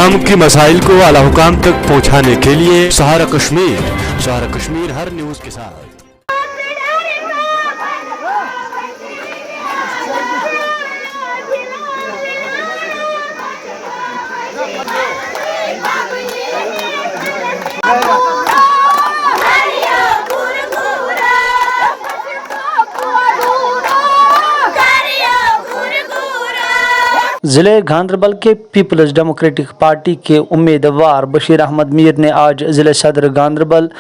आवाम की मसाइल को आला हुकाम तक पहुँचाने के लिए सहारा कश्मीर हर न्यूज़ के साथ। ज़िले गांदरबल के पीपल्स डेमोक्रेटिक पार्टी के उम्मीदवार बशीर अहमद मीर ने आज ज़िले सदर गांदरबल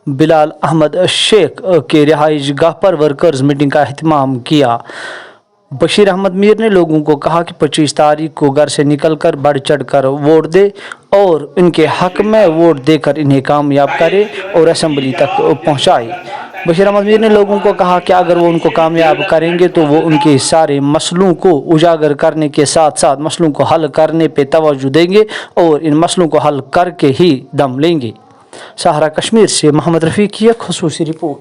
बिलाल अहमद शेख के रिहाइश गाह पर वर्कर्स मीटिंग का एहतमाम किया। बशीर अहमद मीर ने लोगों को कहा कि 25 तारीख को घर से निकलकर बढ़ चढ़ कर वोट दे और इनके हक में वोट देकर इन्हें कामयाब करे और असेंबली तक पहुंचाए। बशीर अहमद मीर ने लोगों को कहा कि अगर वो उनको कामयाब करेंगे तो वो उनके सारे मसलों को उजागर करने के साथ साथ मसलों को हल करने पे तवज्जो देंगे और इन मसलों को हल करके ही दम लेंगे। सहारा कश्मीर से मोहम्मद रफ़ी की एक ख़ुसूसी रिपोर्ट।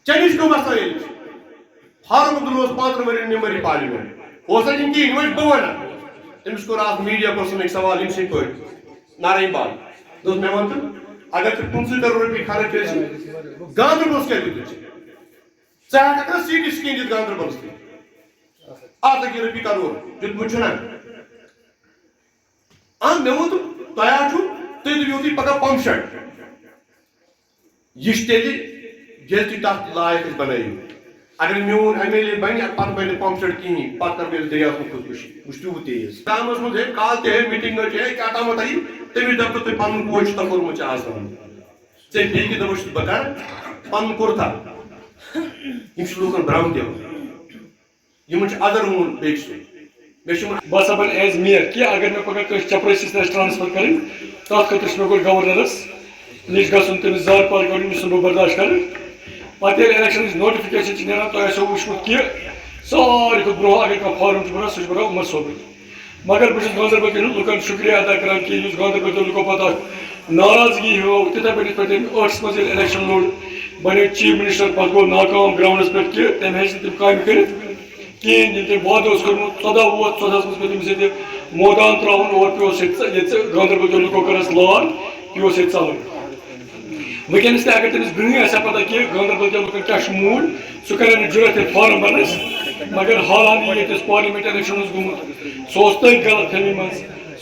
चैनिश को मसाइल Farooq Abdul 5 member member parliament हो सके कि इनवाइट बवना तमिस को रात मीडिया पर्सन एक सवाल इनसे कोई नारे बात दोस्त मैं मानता अगर तो 500 करोड़ रुपए खर्च करे गांधरबल के लिए चाहे का सीट स्कीम गांधरबल से आधा की रुपए करोड़ जो मुझना आम मैं तो तैयार हूं तो ये होती पका पंप सेट ये जल्दी तक लायक बनाई अगर मोन एमएलए बन पत बन पंप सेट कहीं पत कर मेरे दरिया को खुदकुशी मुश्तू तेज कामस मुझे काल ते मीटिंग में है क्या था बताई तमी दब तो पन कोच तकोर मुझे आसान से भी की दबश बकार पन कोरता इस लोगन ब्राउन दे ये मुझे अदर मोन बेक्स में बस अपन एज मेयर कि अगर मैं पकड़ कर चपरासी से ट्रांसफर करें तो खतरस में कोई गवर्नरस निज गसन तमिस जार पाल कर मुझे बर्दाश्त कर पते इलेक्शन नोटिफिकेशन नेरान तो ऐसा वुचमुत कि सारे को ब्रो अगर का फॉर्म बना सो बना उमर सोबे मगर बस गांधरबल के लोगन शुक्रिया अदा करन कि इस गांधरबल के लोगों पता नाराजगी हो तथा पे 8 मजे इलेक्शन लोड बने चीफ मिनिस्टर पद को नाकाम ग्राउंड्स पे कि तम हेज तम काम कर कि ये वादो कर 14 वो 14 में से मोदान त्राउन और पे से ये गांधरबल के लोगों करस लाल पियो से चल वैकेंस अगर तमिस ब्रिंग ऐसा पता कि गांधरबल के लोगन क्या मूड सो कर जरूरत है फॉर्म बनस मगर हालान ये पार्लियामेंट इलेक्शन गुमुत सोच तक गलत फहमी मन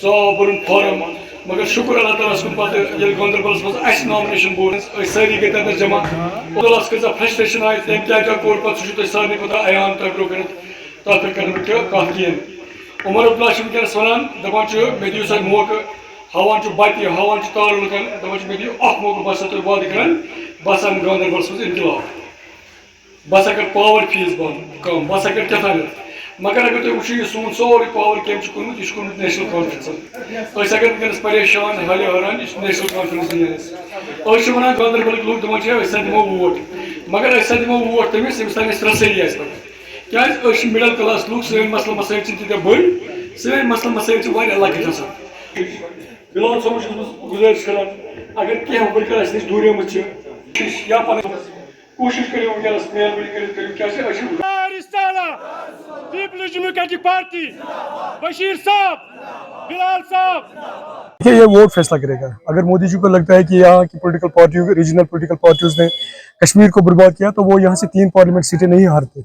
सो बरुन फॉर्म मगर शुक्र अल्लाह ताला सुन पते ये गांधरबल मस अस नॉमिनेशन बोर्ड सारी गए तक जमा उदलस के फ्रस्ट्रेशन आए तम क्या क्या कोर पत सु सारे पता अयान तक ब्रो कर तब कर कह किन उमर अब्दुल्ला शिम के सवान दपान मे दियो सा मौका हावान बात हावान तार लुकन दपान मे दियो अख मौका बस तो वाद कर बस गांधरबल मस इनकलाब बस कर पावर फीस बंद कम बस कर क्या मगर अगर तुम वो सोन सोरे पावर कम कुन नेशनल कॉन्फ्रेंस अगर वनस परेशान हाल हरान नेशनल कॉन्फ्रेंस वन गांधरबल लोग दपान दिमो वोट मगर दिमो वोट तमिस तमिस रसरी क्या मिडल क्लास लोग सन मसल मसाइल तीत बड़ सन मसल मसाइल लकट बिलाल सोम गुजारिश कर अगर कह वर्कर नश दूरियम या कोशिश करें वनस मेहरबानी पीपल्स डेमोक्रेटिक पार्टी बशीर साहब बिलाल साहब ये वोट फैसला करेगा। अगर मोदी जी को लगता है कि यहाँ की political party regional political parties ने कश्मीर को बर्बाद किया तो वो यहाँ से 3 पार्लियामेंट सीटें नहीं हारते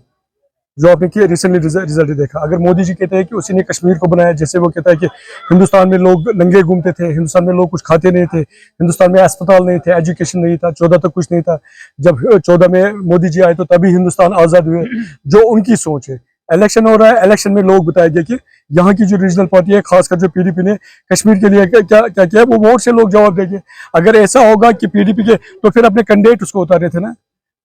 जो आपने किया रिसेंटली रिजल्ट देखा। अगर मोदी जी कहते हैं कि उसी ने कश्मीर को बनाया, जैसे वो कहता है कि हिंदुस्तान में लोग नंगे घूमते थे, हिंदुस्तान में लोग कुछ खाते नहीं थे, हिंदुस्तान में अस्पताल नहीं थे, एजुकेशन नहीं था, 14 तक कुछ नहीं था, जब 14 में मोदी जी आए तो तभी हिंदुस्तान आज़ाद हुए, जो उनकी सोच है। इलेक्शन हो रहा है, इलेक्शन में लोग बताएंगे कि यहाँ की जो रीजनल पार्टी है, खासकर जो पीडीपी ने कश्मीर के लिए क्या क्या किया, वो वोट से लोग जवाब देंगे। अगर ऐसा होगा कि पीडीपी के तो फिर अपने कैंडिडेट उसको उतारे थे ना।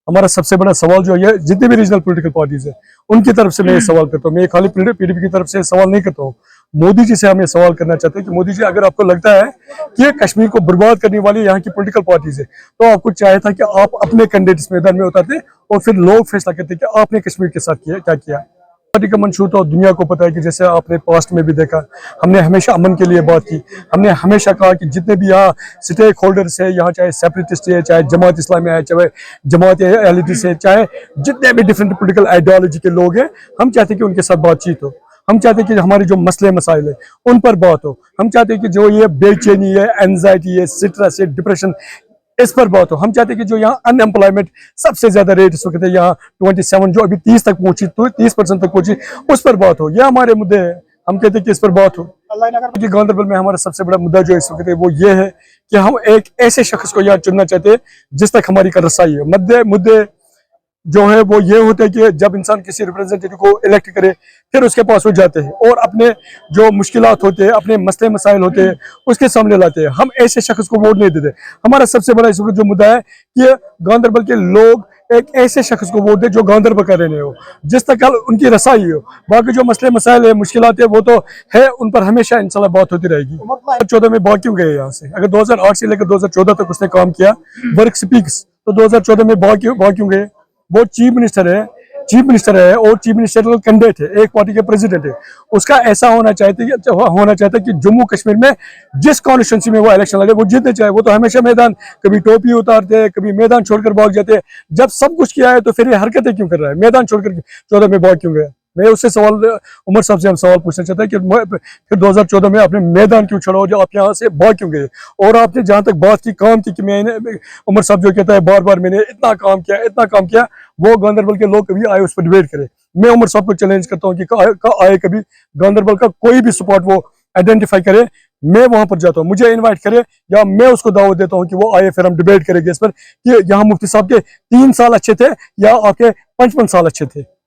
हमारा सबसे बड़ा सवाल जो है, जितने भी रीजनल पॉलिटिकल पार्टीज है उनकी तरफ से मैं ये सवाल करता हूँ, मैं खाली पीडीपी की तरफ से सवाल नहीं करता हूँ, मोदी जी से हम ये सवाल करना चाहते हैं कि मोदी जी, अगर आपको लगता है कि कश्मीर को बर्बाद करने वाली यहाँ की पॉलिटिकल पार्टीज है, तो आपको चाहिए था कि आप अपने कैंडिडेट्स मैदान में उतारते और फिर लोग फैसला करते कि आपने कश्मीर के साथ किया क्या किया। पार्टी का मंशूर तो दुनिया को पता है कि जैसे आपने पास्ट में भी देखा, हमने हमेशा अमन के लिए बात की। हमने हमेशा कहा कि जितने भी यहाँ स्टेक होल्डर्स है, यहाँ चाहे सेपरेटिस्ट है, चाहे जमात इस्लामी है, चाहे जमात अहलियत से, चाहे जितने भी डिफरेंट पोलिटिकल आइडियोलॉजी के लोग हैं, हम चाहते हैं कि उनके साथ बातचीत हो। हम चाहते हैं कि हमारे जो मसले मसाइल है उन पर बात हो। हम चाहते हैं कि जो ये बेचैनी है, एंजाइटी है, स्ट्रेस है, डिप्रेशन, इस पर बात हो। हम चाहते हैं कि जो यहाँ अनएम्प्लॉयमेंट सबसे ज्यादा रेट इस वक्त है, यहाँ 27 जो अभी 30 तक पहुंची, तो 30% तक पहुंची, उस पर बात हो। ये हमारे मुद्दे हैं, हम कहते हैं कि इस पर बात हो। कि गांधरबल में हमारा सबसे बड़ा मुद्दा जो इस वक्त है वो ये है कि हम एक ऐसे शख्स को यहाँ चुनना चाहते हैं जिस तक हमारी का रसाई है। मुद्दे जो है वो ये होते हैं कि जब इंसान किसी रिप्रेजेंटेटिव को इलेक्ट करे, फिर उसके पास वो जाते हैं और अपने जो मुश्किलात होते हैं, अपने मसले मसाइल होते हैं, उसके सामने लाते हैं। हम ऐसे शख्स को वोट नहीं देते। हमारा सबसे बड़ा इस वक्त जो मुद्दा है कि गांधरबल के लोग एक ऐसे शख्स को वोट दे जो गांधरबल का रहने हो, जिस तक उनकी रसाई हो। बाकी जो मसले मसाइल है, मुश्किलात है, वो तो है, उन पर हमेशा इंशाल्लाह बात होती रहेगी। 2014 में भाग क्यों गए यहाँ से? अगर 2008 से लेकर 2014 तक उसने काम किया वर्क स्पीक्स, तो 2014 में भाग क्यों गए? वो चीफ मिनिस्टर है और चीफ मिनिस्टर कैंडिडेट है, एक पार्टी के प्रेसिडेंट है। उसका ऐसा होना चाहता कि जम्मू कश्मीर में जिस कॉन्स्टिट्यूंसी में वो इलेक्शन लड़े वो जीतने चाहे। वो तो हमेशा मैदान, कभी टोपी उतारते हैं, कभी मैदान छोड़कर भाग जाते हैं। जब सब कुछ किया है तो फिर ये हरकतें क्यों कर रहा है? मैदान छोड़कर 14 में भाग क्यों गया? मैं उससे उमर साहब से हम सवाल पूछना चाहते हैं कि फिर 2014 में आपने मैदान क्यों छोड़ा, जो आप यहाँ से भाग क्यों गए? और आपने जहाँ तक बात की, काम की, कि मैंने, उमर साहब जो कहता है बार बार मैंने इतना काम किया, वो गांधरबल के लोग कभी आए उस पर डिबेट करें। मैं उमर साहब को चैलेंज करता हूँ कि आए कभी गांधरबल का कोई भी स्पॉट वो आइडेंटिफाई करे, मैं वहां पर जाता हूँ, मुझे इनवाइट करे, या मैं उसको दावत देता हूँ कि वो आए, फिर हम डिबेट करेंगे इस पर कि यहाँ मुफ्ती साहब के 3 साल अच्छे थे या आपके 55 साल अच्छे थे।